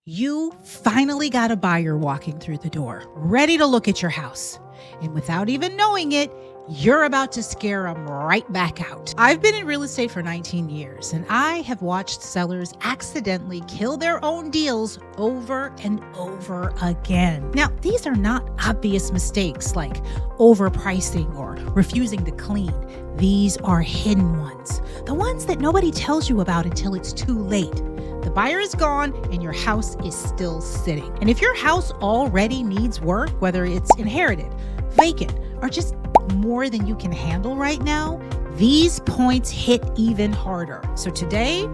You finally got a buyer walking through the door, ready to look at your house. And without even knowing it, you're about to scare them right back out. I've been in real estate for 19 years, and I have watched sellers accidentally kill their own deals over and over again. Now, these are not obvious mistakes like overpricing or refusing to clean. These are hidden ones, the ones that nobody tells you about until it's too late. The buyer is gone and your house is still sitting. And if your house already needs work, whether it's inherited, vacant, or just more than you can handle right now, these points hit even harder. So today,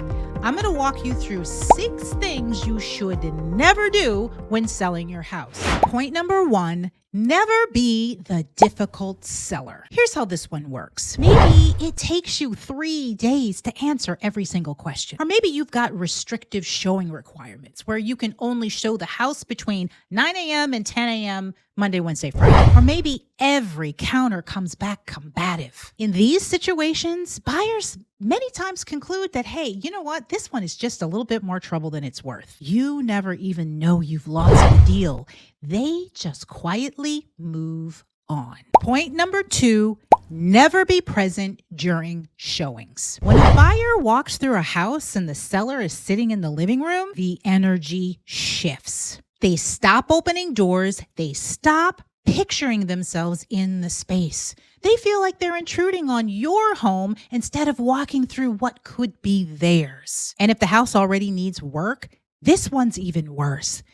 I'm going to walk you through 6 things you should never do when selling your house. Point number 1, never be the difficult seller. Here's how this one works. Maybe it takes you 3 days to answer every single question. Or maybe you've got restrictive showing requirements where you can only show the house between 9 a.m. and 10 a.m. Monday, Wednesday, Friday. Or maybe every counter comes back combative. In these situations, buyers many times conclude that, hey, you know what? This one is just a little bit more trouble than it's worth. You never even know you've lost the deal. They just quietly move on. Point number 2, never be present during showings. When a buyer walks through a house and the seller is sitting in the living room, the energy shifts. They stop opening doors. They stop picturing themselves in the space. They feel like they're intruding on your home instead of walking through what could be theirs. And if the house already needs work, this one's even worse.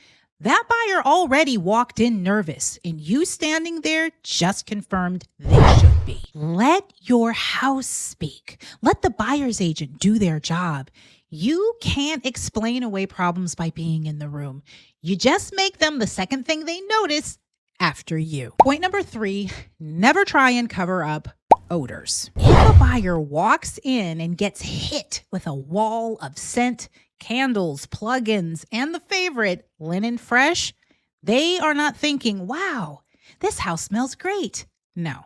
That buyer already walked in nervous, and you standing there just confirmed they should be. Let your house speak. Let the buyer's agent do their job. You can't explain away problems by being in the room. You just make them the second thing they notice after you. Point number 3, never try and cover up odors. If a buyer walks in and gets hit with a wall of scent, candles, plugins, and the favorite, linen fresh, they are not thinking, wow, this house smells great. No,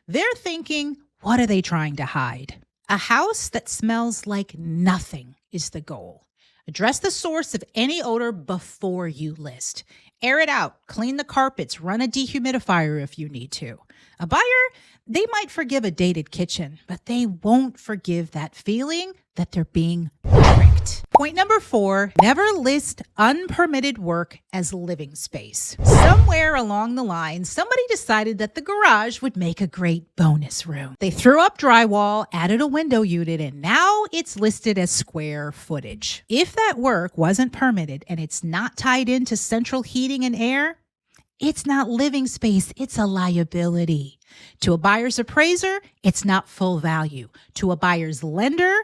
they're thinking, what are they trying to hide? A house that smells like nothing is the goal. Address the source of any odor before you list. Air it out, clean the carpets, run a dehumidifier if you need to. A buyer, they might forgive a dated kitchen, but they won't forgive that feeling that they're being tricked. Point number 4, never list unpermitted work as living space. Somewhere along the line, somebody decided that the garage would make a great bonus room. They threw up drywall, added a window unit, and now it's listed as square footage. If that work wasn't permitted and it's not tied into central heating and air, it's not living space, it's a liability. To a buyer's appraiser, it's not full value. To a buyer's lender,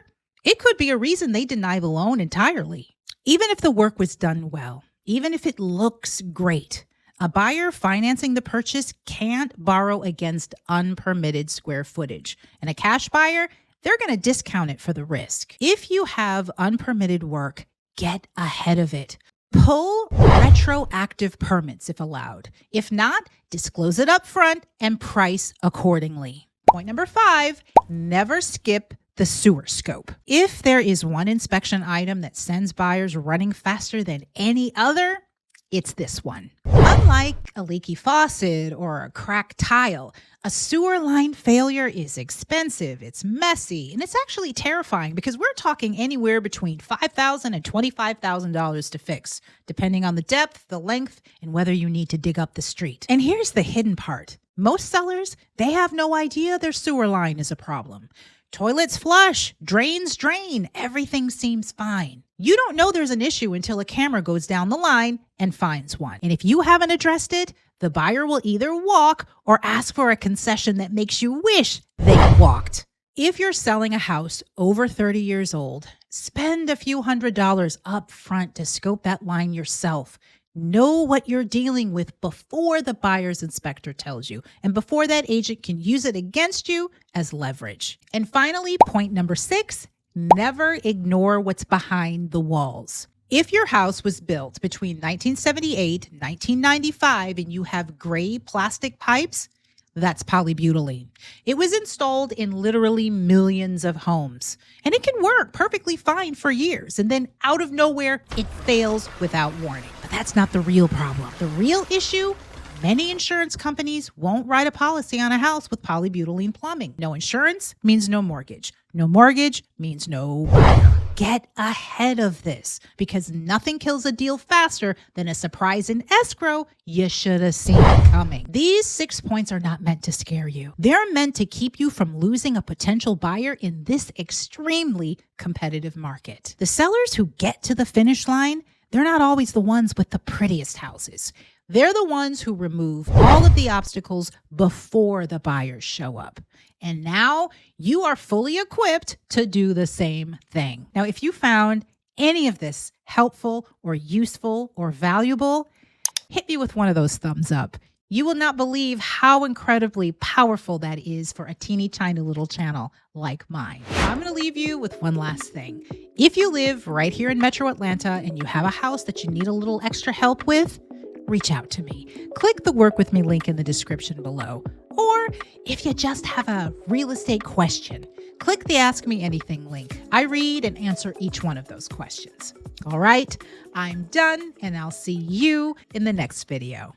it could be a reason they deny the loan entirely. Even if the work was done well, even if it looks great, a buyer financing the purchase can't borrow against unpermitted square footage. And a cash buyer, they're going to discount it for the risk. If you have unpermitted work, get ahead of it. Pull retroactive permits if allowed. If not, disclose it up front and price accordingly. Point number 5, never skip the sewer scope. If there is one inspection item that sends buyers running faster than any other, it's this one. Unlike a leaky faucet or a cracked tile, a sewer line failure is expensive, it's messy, and it's actually terrifying because we're talking anywhere between $5,000 and $25,000 to fix, depending on the depth, the length, and whether you need to dig up the street. And here's the hidden part. Most sellers, they have no idea their sewer line is a problem. Toilets flush, drains drain, everything seems fine. You don't know there's an issue until a camera goes down the line and finds one. And if you haven't addressed it, the buyer will either walk or ask for a concession that makes you wish they walked. If you're selling a house over 30 years old, spend a few $100s up front to scope that line yourself. Know what you're dealing with before the buyer's inspector tells you, and before that agent can use it against you as leverage. And finally, point number 6, never ignore what's behind the walls. If your house was built between 1978 and 1995 and you have gray plastic pipes, That's polybutylene. It was installed in literally millions of homes, and it can work perfectly fine for years. And then out of nowhere, it fails without warning. But that's not the real problem. The real issue: many insurance companies won't write a policy on a house with polybutylene plumbing. No insurance means no mortgage. No mortgage means no buyer. Get ahead of this, because nothing kills a deal faster than a surprise in escrow you should have seen coming. These 6 points are not meant to scare you. They're meant to keep you from losing a potential buyer in this extremely competitive market. The sellers who get to the finish line, they're not always the ones with the prettiest houses. They're the ones who remove all of the obstacles before the buyers show up. And now you are fully equipped to do the same thing. Now, if you found any of this helpful or useful or valuable, hit me with one of those thumbs up. You will not believe how incredibly powerful that is for a teeny tiny little channel like mine. I'm going to leave you with one last thing. If you live right here in Metro Atlanta and you have a house that you need a little extra help with, reach out to me. Click the Work With Me link in the description below. Or if you just have a real estate question, click the Ask Me Anything link. I read and answer each one of those questions. All right, I'm done, and I'll see you in the next video.